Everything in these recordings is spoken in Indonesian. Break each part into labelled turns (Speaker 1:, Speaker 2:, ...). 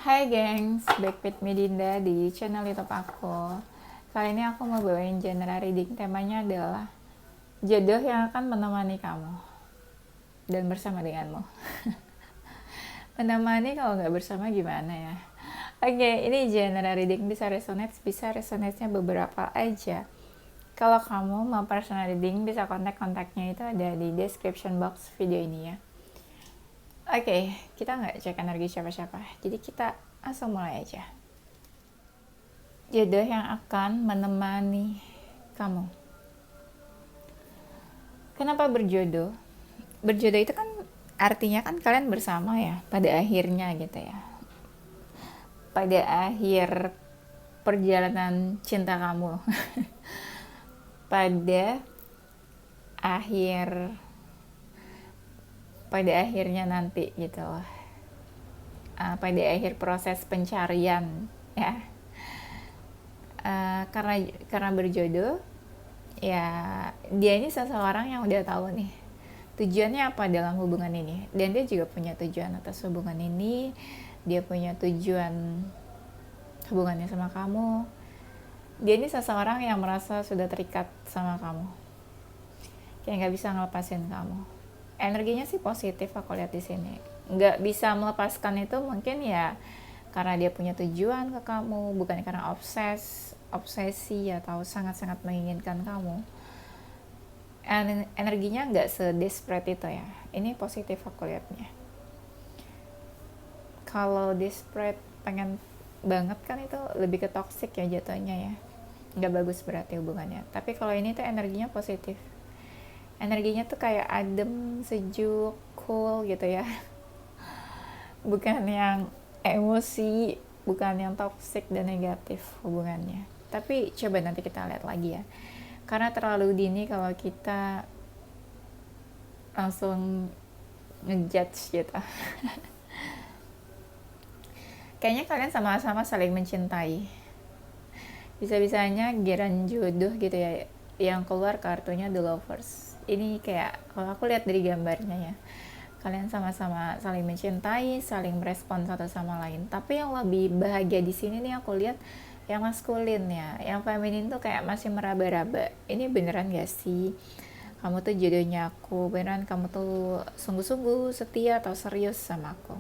Speaker 1: Hai gengs, back with me Dinda di channel YouTube aku. Kali ini aku mau bawain genre reading. Temanya adalah jodoh yang akan menemani kamu dan bersama denganmu. Menemani kalau nggak bersama gimana ya? Oke, ini genre reading bisa resonate-nya beberapa aja. Kalau kamu mau personal reading, bisa kontaknya itu ada di description box video ini ya. Oke, kita nggak cek energi siapa-siapa, jadi kita langsung mulai aja. Jodoh yang akan menemani kamu. Kenapa berjodoh? Berjodoh itu kan artinya kan kalian bersama ya, pada akhirnya gitu ya. Pada akhir perjalanan cinta kamu. pada akhir pada akhirnya nanti gitu loh. Pada akhir proses pencarian ya. Karena berjodoh ya, dia ini seseorang yang udah tahu nih tujuannya apa dalam hubungan ini, dan dia juga punya tujuan atas hubungan ini. Dia punya tujuan hubungannya sama kamu. Dia ini seseorang yang merasa sudah terikat sama kamu, kayak nggak bisa ngelepasin kamu. Energinya sih positif, aku lihat di sini. Nggak bisa melepaskan itu mungkin ya karena dia punya tujuan ke kamu, bukan karena obsesi atau sangat-sangat menginginkan kamu. Energinya nggak se-desperate itu ya. Ini positif aku lihatnya. Kalau desperate pengen banget kan itu lebih ke toxic ya jatuhnya ya, nggak bagus berarti hubungannya. Tapi kalau ini tuh energinya positif. Energinya tuh kayak adem, sejuk, cool gitu ya. Bukan yang emosi, bukan yang toxic dan negatif hubungannya. Tapi coba nanti kita lihat lagi ya, karena terlalu dini kalau kita langsung ngejudge gitu. Kayaknya kalian sama-sama saling mencintai. Bisa-bisanya giliran jodoh gitu ya, yang keluar kartunya The Lovers. Ini kayak kalau aku lihat dari gambarnya ya, kalian sama-sama saling mencintai, saling merespon satu sama lain. Tapi yang lebih bahagia di sini nih aku lihat yang maskulin ya, yang feminin tuh kayak masih meraba-raba. Ini beneran gak sih? Kamu tuh jodohnya aku, beneran kamu tuh sungguh-sungguh setia atau serius sama aku?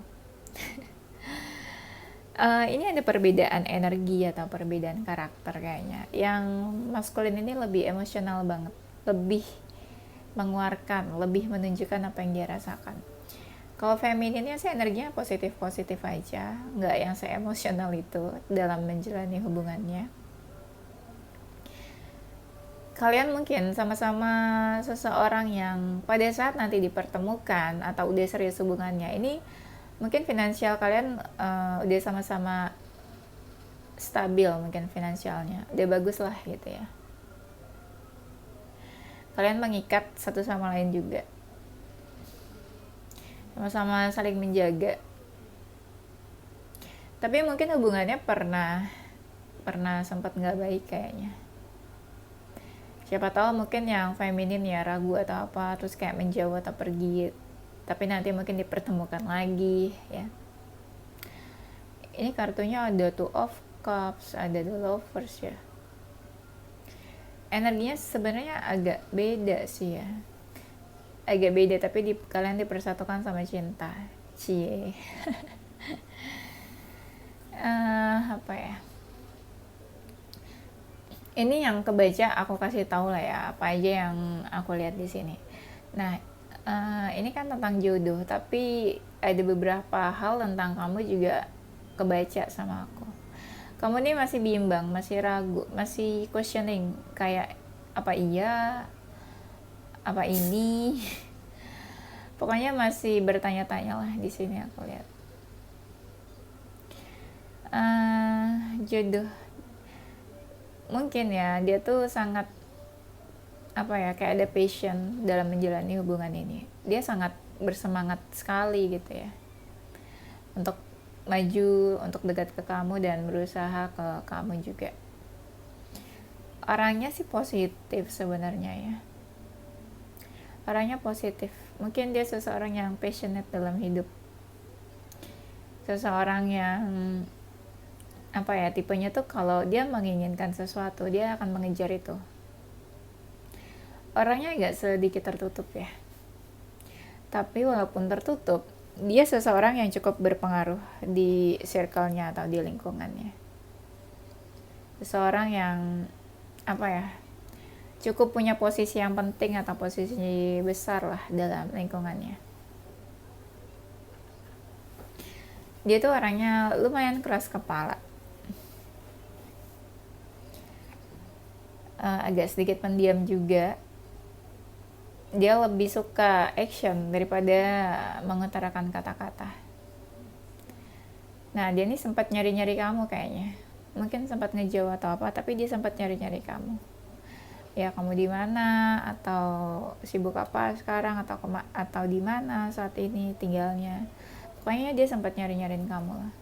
Speaker 1: Ini ada perbedaan energi atau perbedaan karakter kayaknya. Yang maskulin ini lebih emosional banget, lebih mengeluarkan, lebih menunjukkan apa yang dia rasakan. Kalau femininnya sih energinya positif-positif aja, nggak yang se-emosional itu dalam menjalani hubungannya. Kalian mungkin sama-sama seseorang yang pada saat nanti dipertemukan atau udah serius hubungannya, ini mungkin finansial kalian udah sama-sama stabil, mungkin finansialnya udah bagus lah gitu ya. Kalian mengikat satu sama lain juga, sama-sama saling menjaga. Tapi mungkin hubungannya pernah sempat nggak baik kayaknya. Siapa tahu mungkin yang feminin ya ragu atau apa, terus kayak menjauh atau pergi, tapi nanti mungkin dipertemukan lagi ya. Ini kartunya ada Two of Cups, ada The Lovers ya. Energinya sebenarnya agak beda sih ya, agak beda, tapi kalian dipersatukan sama cinta. Cie. Apa ya, ini yang kebaca aku kasih tahu lah ya, apa aja yang aku lihat di sini. Nah, ini kan tentang jodoh, tapi ada beberapa hal tentang kamu juga kebaca sama aku. Kamu nih masih bimbang, masih ragu, masih questioning, kayak apa iya, apa ini. Pokoknya masih bertanya-tanya lah di sini aku lihat. Jodoh mungkin ya, dia tuh sangat apa ya, kayak ada passion dalam menjalani hubungan ini. Dia sangat bersemangat sekali gitu ya untuk maju, untuk dekat ke kamu dan berusaha ke kamu juga. Orangnya sih positif sebenarnya ya, orangnya positif. Mungkin dia seseorang yang passionate dalam hidup. seseorang yang apa ya, tipenya tuh kalau dia menginginkan sesuatu dia akan mengejar itu. Orangnya agak sedikit tertutup ya, tapi walaupun tertutup dia seseorang yang cukup berpengaruh di circle-nya atau di lingkungannya. Seseorang yang apa ya, cukup punya posisi yang penting atau posisi besar lah dalam lingkungannya. Dia tuh orangnya lumayan keras kepala, agak sedikit pendiam juga. Dia lebih suka action daripada mengutarakan kata-kata. Nah, dia nih sempat nyari-nyari kamu kayaknya. Mungkin sempat ngejauh atau apa, tapi dia sempat nyari-nyari kamu. Ya, kamu di mana, atau sibuk apa sekarang, atau di mana saat ini tinggalnya. Pokoknya dia sempat nyari-nyariin kamu lah.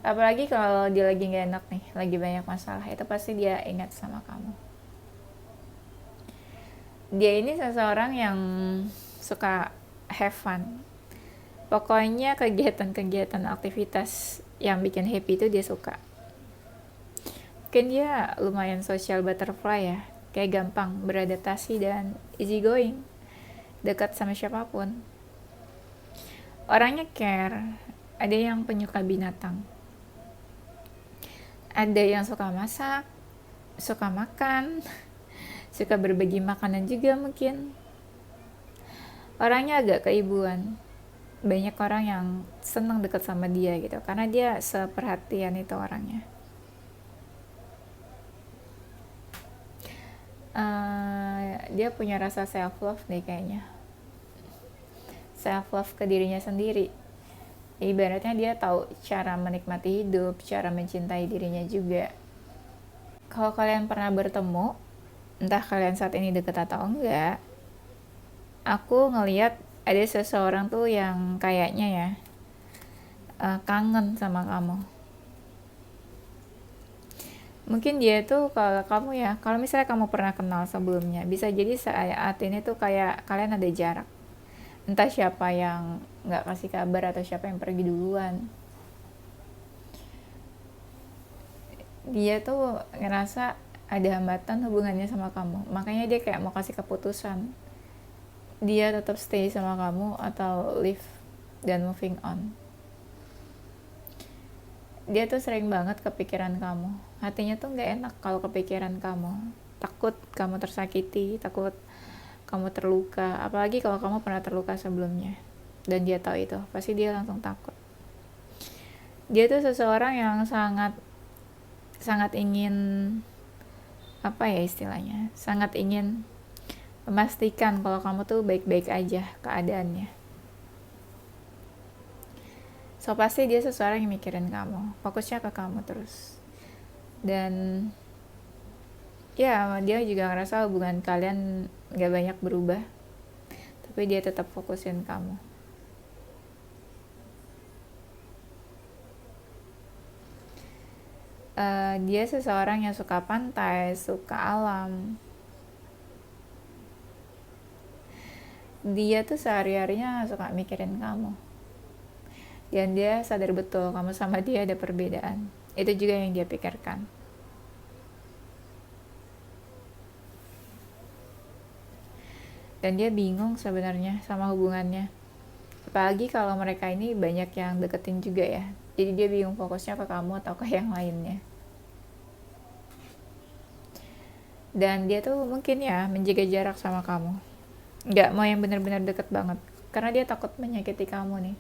Speaker 1: Apalagi kalau dia lagi gak enak nih, lagi banyak masalah, itu pasti dia ingat sama kamu. Dia ini seseorang yang suka have fun. Pokoknya kegiatan-kegiatan aktivitas yang bikin happy itu dia suka. Mungkin dia lumayan social butterfly ya, kayak gampang beradaptasi dan easy going, dekat sama siapapun. Orangnya care, ada yang penyuka binatang, ada yang suka masak, suka makan, suka berbagi makanan juga mungkin. Orangnya agak keibuan, banyak orang yang senang dekat sama dia gitu, karena dia seperhatian itu orangnya. Dia punya rasa self love nih kayaknya, self love ke dirinya sendiri. Ibaratnya dia tahu cara menikmati hidup, cara mencintai dirinya juga. Kalau kalian pernah bertemu, entah kalian saat ini deket atau enggak, aku ngelihat ada seseorang tuh yang kayaknya ya kangen sama kamu. Mungkin dia tuh, kalau kamu ya, kalau misalnya kamu pernah kenal sebelumnya, bisa jadi saat ini tuh kayak kalian ada jarak. Entah siapa yang nggak kasih kabar atau siapa yang pergi duluan. Dia tuh ngerasa ada hambatan hubungannya sama kamu, makanya dia kayak mau kasih keputusan. Dia tetap stay sama kamu atau leave dan moving on. Dia tuh sering banget kepikiran kamu. Hatinya tuh nggak enak kalau kepikiran kamu. Takut kamu tersakiti, takut kamu terluka. Apalagi kalau kamu pernah terluka sebelumnya. Dan dia tahu itu, pasti dia langsung takut. Dia tuh seseorang yang sangat ingin, apa ya istilahnya, sangat ingin memastikan kalau kamu tuh baik-baik aja keadaannya. So pasti dia seseorang yang mikirin kamu, fokusnya ke kamu terus. Dan ya dia juga ngerasa hubungan kalian gak banyak berubah, tapi dia tetap fokusin kamu. Dia seseorang yang suka pantai, suka alam. Dia tuh sehari-harinya suka mikirin kamu. Dan dia sadar betul kamu sama dia ada perbedaan. Itu juga yang dia pikirkan. Dan dia bingung sebenarnya sama hubungannya. Apalagi kalau mereka ini banyak yang deketin juga ya. Jadi dia bingung fokusnya ke kamu atau ke yang lainnya. Dan dia tuh mungkin ya menjaga jarak sama kamu. Gak mau yang benar-benar deket banget. Karena dia takut menyakiti kamu nih.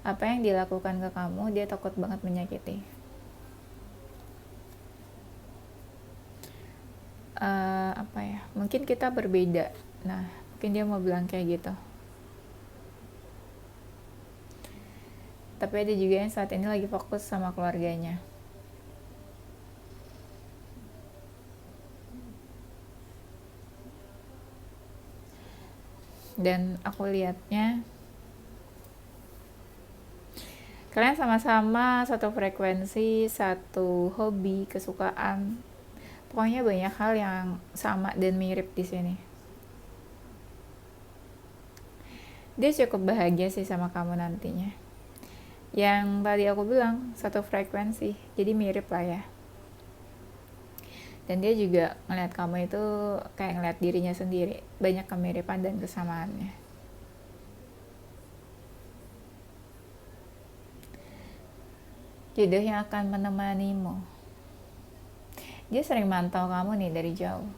Speaker 1: Apa yang dilakukan ke kamu, dia takut banget menyakiti. Apa ya, mungkin kita berbeda. Nah, mungkin dia mau bilang kayak gitu. Tapi ada juga yang saat ini lagi fokus sama keluarganya. Dan aku lihatnya kalian sama-sama satu frekuensi, satu hobi, kesukaan. Pokoknya banyak hal yang sama dan mirip di sini. Dia cukup bahagia sih sama kamu nantinya. Yang tadi aku bilang satu frekuensi, jadi mirip lah ya. Dan dia juga ngeliat kamu itu kayak ngeliat dirinya sendiri, banyak kemiripan dan kesamaannya. Jodoh yang akan menemanimu, dia sering mantau kamu nih dari jauh.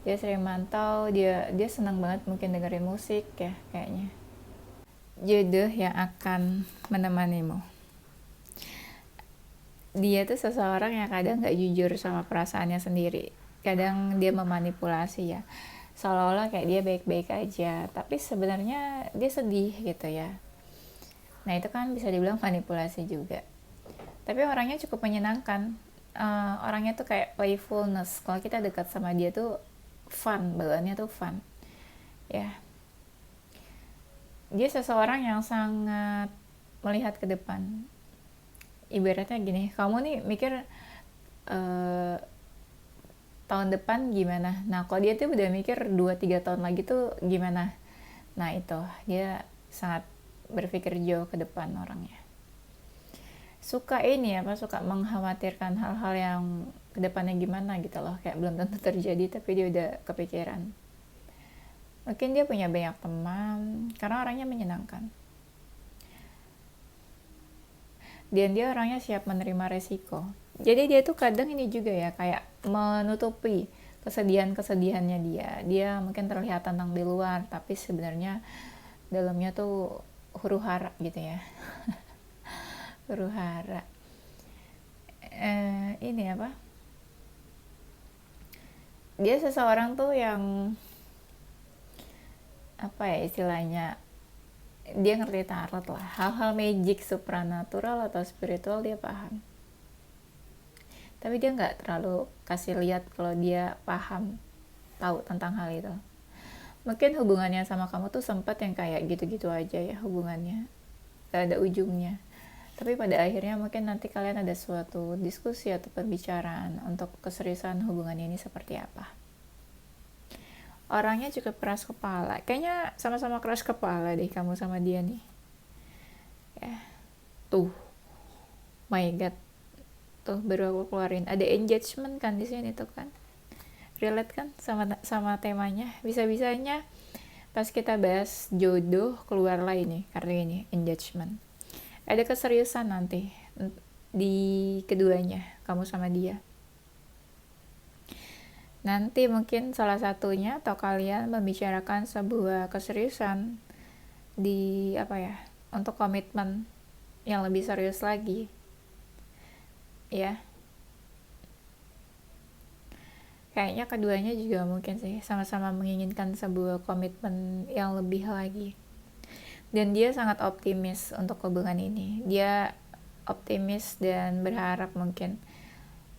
Speaker 1: Dia sering mantau, dia senang banget mungkin dengerin musik ya kayaknya. Jodoh yang akan menemanimu, dia tuh seseorang yang kadang gak jujur sama perasaannya sendiri. Kadang dia memanipulasi ya, seolah-olah kayak dia baik-baik aja, tapi sebenarnya dia sedih gitu ya. Nah itu kan bisa dibilang manipulasi juga. Tapi orangnya cukup menyenangkan. Orangnya tuh kayak playfulness. Kalau kita dekat sama dia tuh fun, bawaannya tuh fun. Ya, dia seseorang yang sangat melihat ke depan. Ibaratnya gini, kamu nih mikir tahun depan gimana. Nah kalau dia tuh udah mikir 2-3 tahun lagi tuh gimana. Nah itu, dia sangat berpikir jauh ke depan orangnya. Suka ini apa, suka mengkhawatirkan hal-hal yang kedepannya gimana gitu loh, kayak belum tentu terjadi tapi dia udah kepikiran. Mungkin dia punya banyak teman karena orangnya menyenangkan, dan dia orangnya siap menerima resiko. Jadi dia tuh kadang ini juga ya, kayak menutupi kesedihannya dia mungkin terlihat tenang di luar tapi sebenarnya dalamnya tuh huru hara gitu ya. Huru hara. Ini apa, dia seseorang tuh yang apa ya istilahnya, dia ngerti tarot lah, hal-hal magic supranatural atau spiritual dia paham, tapi dia nggak terlalu kasih lihat kalau dia paham, tahu tentang hal itu. Mungkin hubungannya sama kamu tuh sempat yang kayak gitu-gitu aja ya hubungannya, gak ada ujungnya. Tapi pada akhirnya mungkin nanti kalian ada suatu diskusi atau pembicaraan untuk keseriusan hubungan ini seperti apa. Orangnya cukup keras kepala, kayaknya sama-sama keras kepala deh kamu sama dia nih ya. Tuh, my god, tuh baru aku keluarin ada engagement kan di sini tuh kan, relate kan sama temanya. Bisa-bisanya pas kita bahas jodoh keluar lah ini karena ini engagement. Ada keseriusan nanti di keduanya, kamu sama dia. Nanti mungkin salah satunya atau kalian membicarakan sebuah keseriusan di apa ya, untuk komitmen yang lebih serius lagi ya. Kayaknya keduanya juga mungkin sih sama-sama menginginkan sebuah komitmen yang lebih lagi. Dan dia sangat optimis untuk hubungan ini. Dia optimis dan berharap mungkin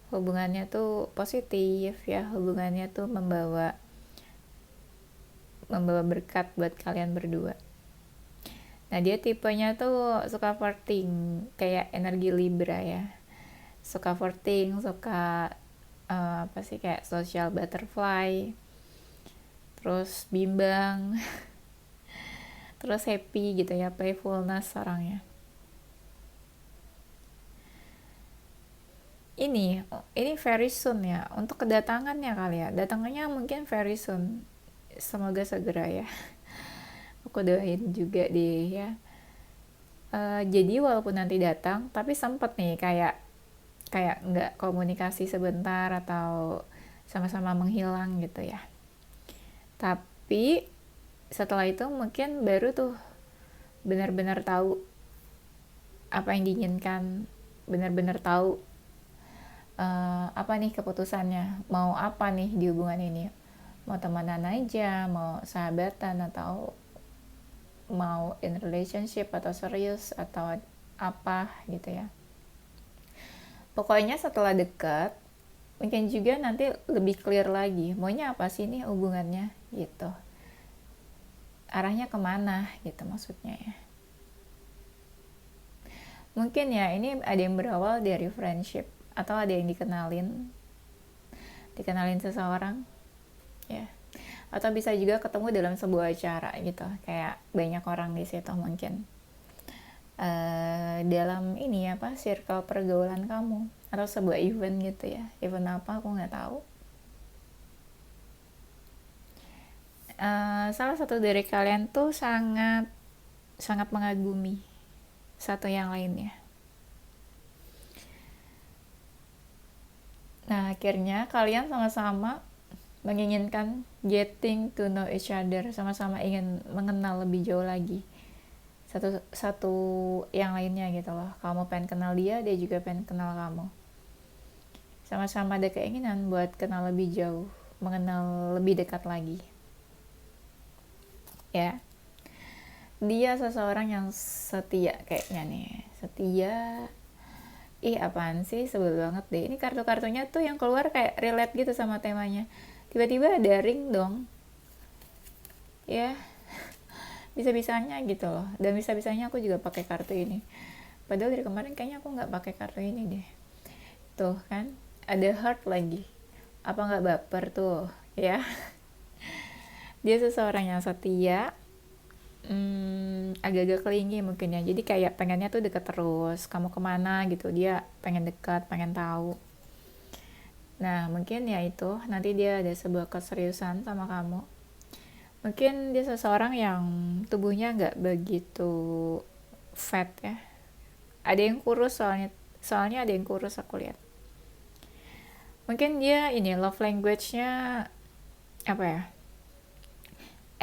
Speaker 1: hubungannya tuh positif ya, hubungannya tuh membawa berkat buat kalian berdua. Nah dia tipenya tuh suka flirting, kayak energi Libra ya, suka flirting, suka apa sih, kayak social butterfly, terus bimbang, terus happy gitu ya, playfulness orangnya. Ini very soon ya untuk kedatangannya kali ya, datangannya mungkin very soon, semoga segera ya. Aku doain juga deh ya. Jadi walaupun nanti datang tapi sempet nih kayak nggak komunikasi sebentar atau sama-sama menghilang gitu ya. Tapi setelah itu mungkin baru tuh benar-benar tahu apa yang diinginkan, benar-benar tahu apa nih keputusannya, mau apa nih di hubungan ini, mau temenan aja, mau sahabatan, atau mau in relationship atau serius atau apa gitu ya. Pokoknya setelah dekat mungkin juga nanti lebih clear lagi maunya apa sih nih hubungannya gitu, arahnya kemana gitu maksudnya ya. Mungkin ya ini ada yang berawal dari friendship atau ada yang dikenalin seseorang ya, atau bisa juga ketemu dalam sebuah acara gitu, kayak banyak orang di situ mungkin. Dalam ini apa, circle pergaulan kamu, atau sebuah event gitu ya, event apa aku nggak tahu. Salah satu dari kalian tuh sangat sangat mengagumi satu yang lainnya. Nah, akhirnya kalian sama-sama menginginkan getting to know each other, sama-sama ingin mengenal lebih jauh lagi satu satu yang lainnya gitu loh. Kamu pengen kenal dia, dia juga pengen kenal kamu. Sama-sama ada keinginan buat kenal lebih jauh, mengenal lebih dekat lagi. Ya. Dia seseorang yang setia kayaknya nih. Setia. Apaan sih, sebel banget deh. Ini kartu-kartunya tuh yang keluar kayak relate gitu sama temanya. Tiba-tiba ada ring dong. Ya, bisa-bisanya gitu loh. Dan bisa-bisanya aku juga pakai kartu ini. Padahal dari kemarin kayaknya aku nggak pakai kartu ini deh. Tuh kan, ada heart lagi. Apa nggak baper tuh, ya? Dia seseorang yang setia, agak-agak clingy mungkin ya, jadi kayak pengennya tuh deket terus, kamu kemana gitu dia pengen dekat, pengen tahu. Nah mungkin ya itu nanti dia ada sebuah keseriusan sama kamu. Mungkin dia seseorang yang tubuhnya nggak begitu fat ya, ada yang kurus, soalnya ada yang kurus aku lihat. Mungkin dia ini love language-nya apa ya,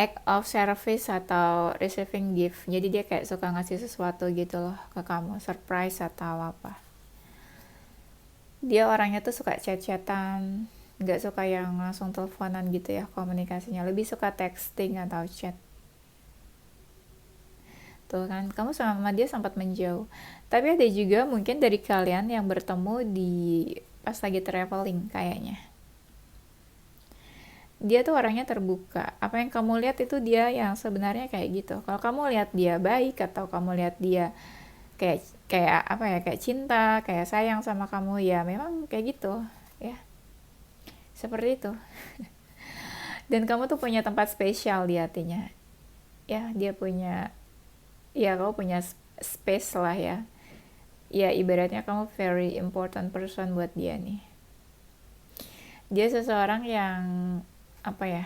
Speaker 1: act of service atau receiving gift. Jadi dia kayak suka ngasih sesuatu gitu loh ke kamu, surprise atau apa. Dia orangnya tuh suka chat-chatan, nggak suka yang langsung teleponan gitu ya komunikasinya. Lebih suka texting atau chat. Tuh kan, kamu sama dia sempat menjauh. Tapi ada juga mungkin dari kalian yang bertemu di pas lagi traveling kayaknya. Dia tuh orangnya terbuka. Apa yang kamu lihat itu dia yang sebenarnya kayak gitu. Kalau kamu lihat dia baik atau kamu lihat dia kayak kayak apa ya, kayak cinta, kayak sayang sama kamu, ya memang kayak gitu, ya. Seperti itu. Dan kamu tuh punya tempat spesial di hatinya. Ya, dia punya, ya kamu punya space lah ya. Ya ibaratnya kamu very important person buat dia nih. Dia seseorang yang apa ya,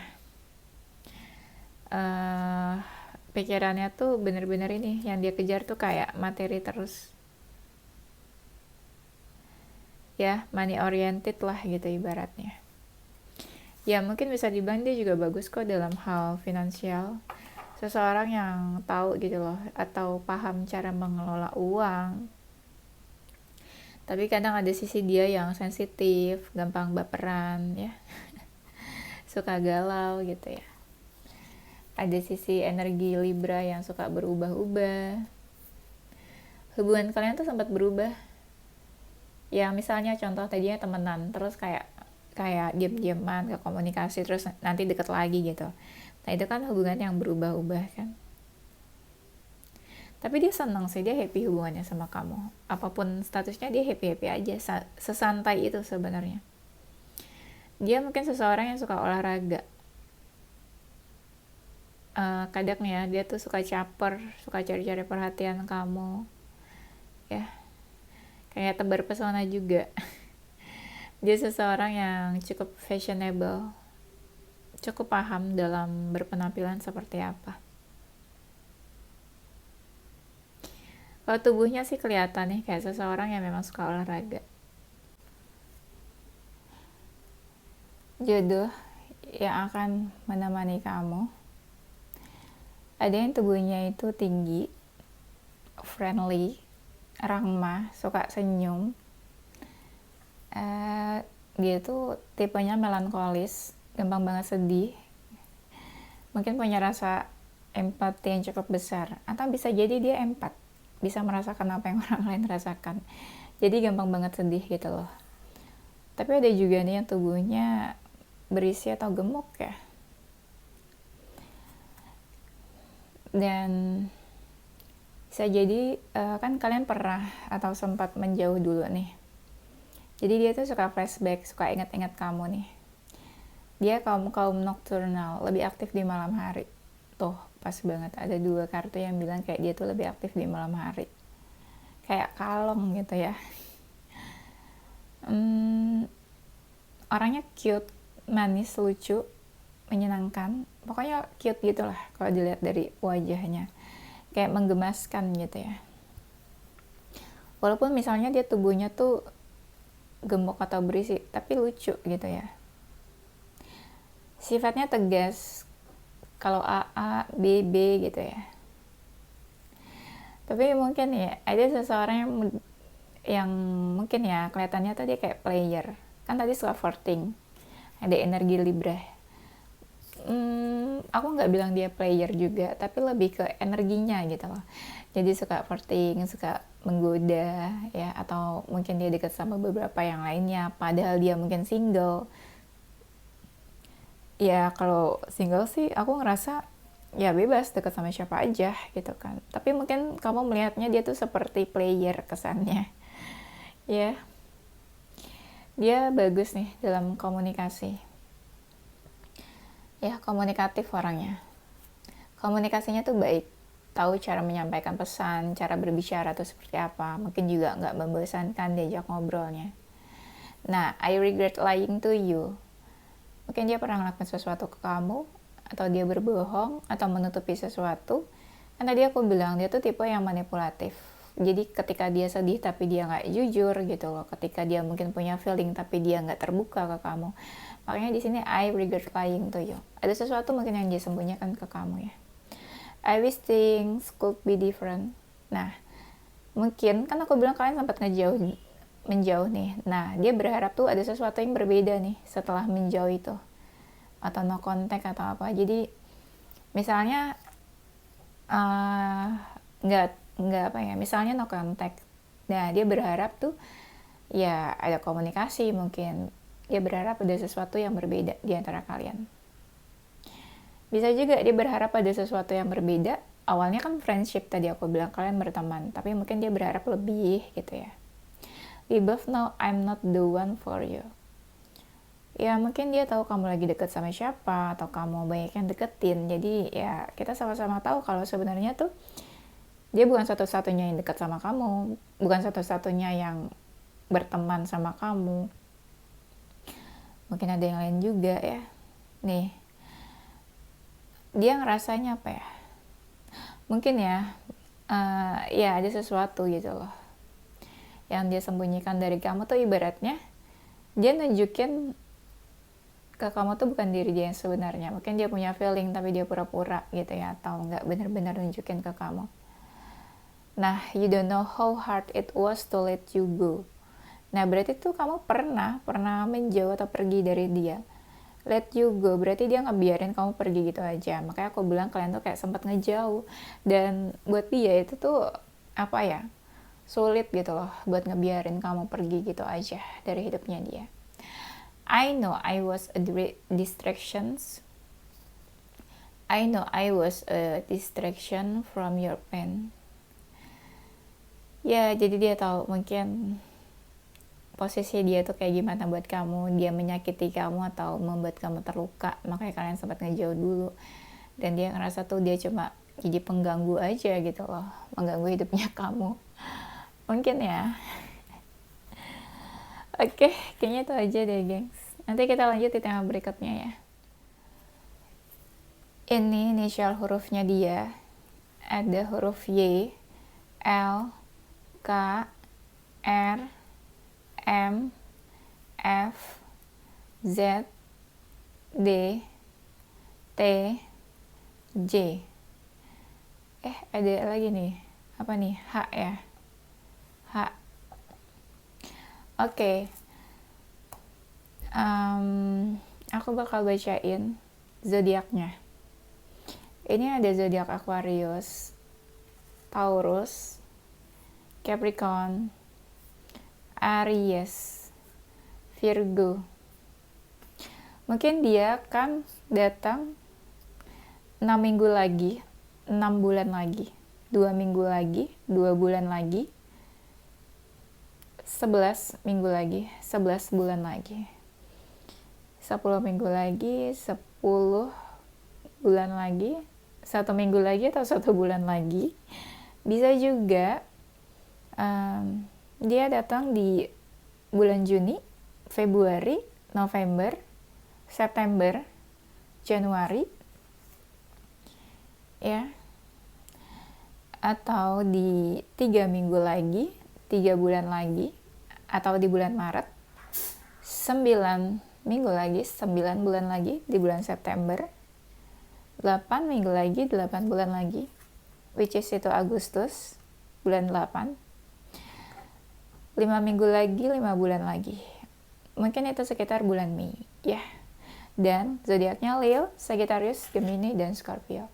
Speaker 1: pikirannya tuh bener-bener ini, yang dia kejar tuh kayak materi terus ya, money oriented lah gitu ibaratnya. Ya mungkin bisa dibilang dia juga bagus kok dalam hal finansial, seseorang yang tahu gitu loh, atau paham cara mengelola uang. Tapi kadang ada sisi dia yang sensitif, gampang baperan ya, suka galau gitu ya. Ada sisi energi Libra yang suka berubah-ubah. Hubungan kalian tuh sempat berubah. Ya misalnya contoh tadinya temenan, terus kayak diam-diaman, ke komunikasi, terus nanti deket lagi gitu. Nah itu kan hubungan yang berubah-ubah kan. Tapi dia senang sih, dia happy hubungannya sama kamu. Apapun statusnya dia happy-happy aja, sesantai itu sebenarnya. Dia mungkin seseorang yang suka olahraga. Kadang ya dia tuh suka caper, suka cari-cari perhatian kamu ya, kayak tebar pesona juga. Dia seseorang yang cukup fashionable, cukup paham dalam berpenampilan seperti apa. Kalau tubuhnya sih kelihatan nih kayak seseorang yang memang suka olahraga. Jodoh yang akan menemani kamu, ada yang tubuhnya itu tinggi, friendly, ramah, suka senyum. Dia tuh tipenya melankolis, gampang banget sedih, mungkin punya rasa empati yang cukup besar, atau bisa jadi dia empat, bisa merasakan apa yang orang lain rasakan, jadi gampang banget sedih gitu loh. Tapi ada juga nih yang tubuhnya berisi atau gemuk ya, dan bisa jadi kan kalian pernah atau sempat menjauh dulu nih, jadi dia tuh suka flashback, suka ingat-ingat kamu nih. Dia kaum nocturnal, lebih aktif di malam hari. Tuh, pas banget ada 2 kartu yang bilang kayak dia tuh lebih aktif di malam hari. Kayak kalong gitu ya. Orangnya cute, manis, lucu, menyenangkan. Pokoknya cute gitu lah kalau dilihat dari wajahnya. Kayak menggemaskan gitu ya. Walaupun misalnya dia tubuhnya tuh gemuk atau berisi, tapi lucu gitu ya. Sifatnya tegas, kalau A, B, B gitu ya. Tapi mungkin ya, ada seseorang yang mungkin ya, kelihatannya tuh dia kayak player. Kan tadi suka flirting, ada energi Libra. Aku nggak bilang dia player juga, tapi lebih ke energinya gitu loh. Jadi suka flirting, suka menggoda ya, atau mungkin dia dekat sama beberapa yang lainnya, padahal dia mungkin single. Ya kalau single sih aku ngerasa ya bebas dekat sama siapa aja gitu kan. Tapi mungkin kamu melihatnya dia tuh seperti player kesannya. Ya, dia bagus nih dalam komunikasi. Ya, komunikatif orangnya. Komunikasinya tuh baik. Tahu cara menyampaikan pesan, cara berbicara tuh seperti apa. Mungkin juga nggak membosankan diajak ngobrolnya. Nah, I regret lying to you. Mungkin dia pernah melakukan sesuatu ke kamu, atau dia berbohong, atau menutupi sesuatu. Kan tadi aku bilang, dia tuh tipe yang manipulatif. Jadi ketika dia sedih tapi dia nggak jujur gitu loh. Ketika dia mungkin punya feeling tapi dia nggak terbuka ke kamu. Makanya di sini I regret lying to you. Ada sesuatu mungkin yang dia sembunyikan ke kamu ya. I wish things could be different. Nah, mungkin kan aku bilang kalian sempat menjauh nih. Nah, dia berharap tuh ada sesuatu yang berbeda nih setelah menjauh itu, atau no contact atau apa. Jadi misalnya nggak apa ya, misalnya no contact. Nah, dia berharap tuh ya ada komunikasi, mungkin dia berharap ada sesuatu yang berbeda di antara kalian. Bisa juga dia berharap ada sesuatu yang berbeda. Awalnya kan friendship tadi aku bilang, kalian berteman, tapi mungkin dia berharap lebih gitu ya. We both know I'm not the one for you. Ya mungkin dia tahu kamu lagi deket sama siapa, atau kamu banyak yang deketin. Jadi ya kita sama-sama tahu kalau sebenarnya tuh dia bukan satu-satunya yang dekat sama kamu, bukan satu-satunya yang berteman sama kamu. Mungkin ada yang lain juga ya. Nih, dia ngerasanya apa ya? Mungkin ya, ya ada sesuatu gitu loh yang dia sembunyikan dari kamu tuh, ibaratnya dia nunjukin ke kamu tuh bukan diri dia yang sebenarnya. Mungkin dia punya feeling tapi dia pura-pura gitu ya, atau nggak benar-benar nunjukin ke kamu. Nah, you don't know how hard it was to let you go. Nah, berarti tuh kamu pernah menjauh atau pergi dari dia. Let you go, berarti dia ngebiarin kamu pergi gitu aja. Makanya aku bilang kalian tuh kayak sempat ngejauh. Dan buat dia itu tuh apa ya, sulit gitu loh buat ngebiarin kamu pergi gitu aja dari hidupnya dia. I know I was a distractions. I know I was a distraction from your pain. Ya, jadi dia tahu mungkin posisi dia tuh kayak gimana buat kamu. Dia menyakiti kamu atau membuat kamu terluka. Makanya kalian sempat ngejauh dulu. Dan dia ngerasa tuh dia cuma jadi pengganggu aja gitu loh, mengganggu hidupnya kamu. Mungkin ya. Oke, kayaknya itu aja deh gengs. Nanti kita lanjut di tema berikutnya ya. Ini inisial hurufnya dia. Ada huruf Y, L, K, R, M, F, Z, D, T, J. Ada lagi nih. Apa nih? H ya. H. Oke. Aku bakal bacain zodiaknya. Ini ada zodiak Aquarius, Taurus, Capricorn, Aries, Virgo. Mungkin dia akan datang 6 minggu lagi, 6 bulan lagi, 2 minggu lagi, 2 bulan lagi, 11 minggu lagi, 11 bulan lagi. 10 minggu lagi, 10 bulan lagi, 1 minggu lagi atau 1 bulan lagi. Bisa juga dia datang di bulan Juni, Februari, November, September, Januari, ya, atau di 3 minggu lagi, 3 bulan lagi, atau di bulan Maret, 9 minggu lagi, 9 bulan lagi di bulan September, 8 minggu lagi, 8 bulan lagi, which is itu Agustus, bulan 8, 5 minggu lagi, 5 bulan lagi. Mungkin itu sekitar bulan Mei, ya. Dan zodiaknya Leo, Sagittarius, Gemini, dan Scorpio.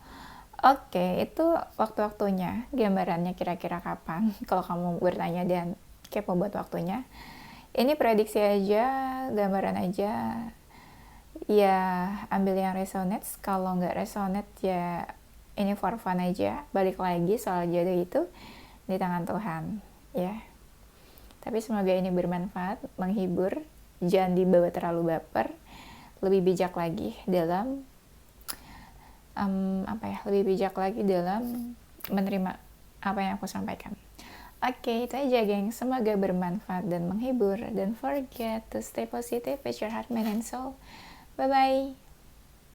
Speaker 1: Oke, itu waktu-waktunya, gambarannya kira-kira kapan, kalau kamu bertanya dan kepo buat waktunya. Ini prediksi aja, gambaran aja, ya ambil yang resonates. Kalau nggak resonate ya ini for fun aja. Balik lagi soal jodoh itu di tangan Tuhan, ya. Tapi semoga ini bermanfaat, menghibur, jangan dibawa terlalu baper, lebih bijak lagi dalam lebih bijak lagi dalam menerima apa yang aku sampaikan. Oke, itu aja geng. Semoga bermanfaat dan menghibur. Don't forget to stay positive with your heart, mind, and soul. Bye-bye.